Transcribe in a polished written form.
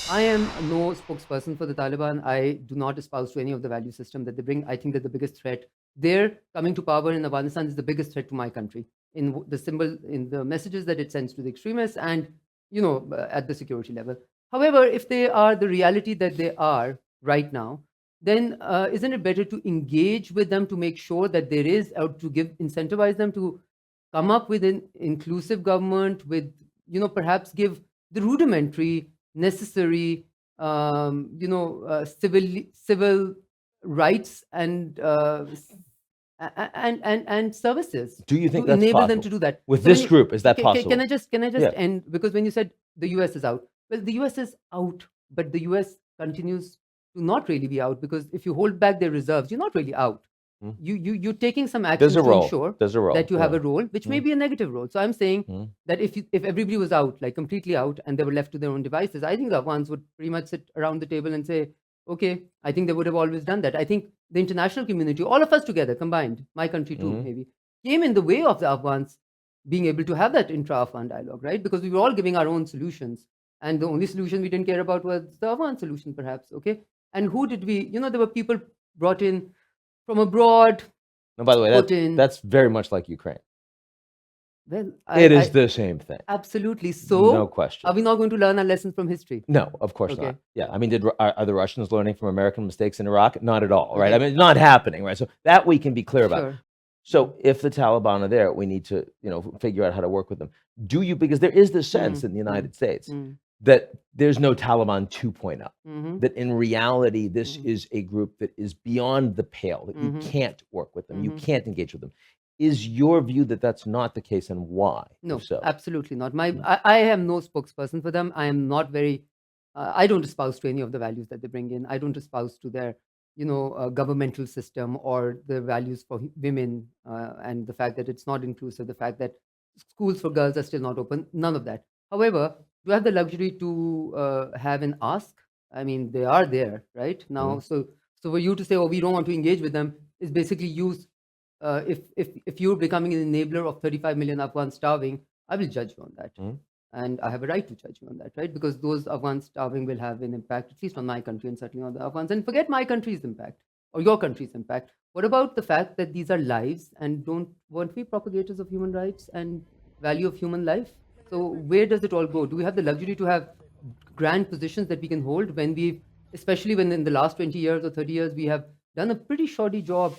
I am no spokesperson for the Taliban. I do not espouse to any of the value system that they bring. I think that the biggest threat, their coming to power in Afghanistan, is the biggest threat to my country in the symbol, in the messages that it sends to the extremists, and at the security level. However, if they are the reality that they are right now, then isn't it better to engage with them to make sure that there is, or to incentivize them to come up with an inclusive government with, perhaps give the rudimentary necessary, civil rights and services Do you to think that's enable them possible to do that. with So when this group? Is that possible? can I just Yeah. end, because when you said the US is out, well, the US is out, but the US continues to not really be out, because if you hold back their reserves, you're not really out. Mm. You're taking some actions There's a to role. ensure There's a role. that you have yeah. a role, which may Mm. be a negative role. So I'm saying Mm. that if everybody was out, like completely out, and they were left to their own devices, I think the Afghans would pretty much sit around the table and say, okay, I think they would have always done that. I think the international community, all of us together combined, my country too, Mhm. maybe, came in the way of the Afghans being able to have that intra-Afghan dialogue, right? Because we were all giving our own solutions. And the only solution we didn't care about was the Afghan solution, perhaps, okay? And who did we, there were people brought in from abroad, No, by the way, put in. that's very much like Ukraine. Well, It is the same thing. Absolutely. So, No question. are we not going to learn our lessons from history? No, of course Okay. not. Yeah, I mean, are the Russians learning from American mistakes in Iraq? Not at all, right? Okay. I mean, it's not happening, right? So that we can be clear about. Sure. So if the Taliban are there, we need to, figure out how to work with them. Do you? Because there is this sense in the United States that there's no Taliban 2.0. Mhm. That in reality, this Mhm. is a group that is beyond the pale. That you Mhm. can't work with them. You Mhm. can't engage with them. Is your view that that's not the case, and why? No, If so, absolutely not. I am no spokesperson for them. I am not very. I don't espouse to any of the values that they bring in. I don't espouse to their, governmental system or the values for women, and the fact that it's not inclusive, the fact that schools for girls are still not open. None of that. However, do I have the luxury to have an ask? I mean, they are there right now. So for you to say, oh, we don't want to engage with them, is basically use. If you're becoming an enabler of 35 million Afghans starving, I will judge you on that. And I have a right to judge you on that, right? Because those Afghans starving will have an impact, at least on my country and certainly on the Afghans. And forget my country's impact or your country's impact. What about the fact that these are lives, and weren't we propagators of human rights and value of human life? So where does it all go? Do we have the luxury to have grand positions that we can hold when especially when in the last 20 years or 30 years, we have done a pretty shoddy job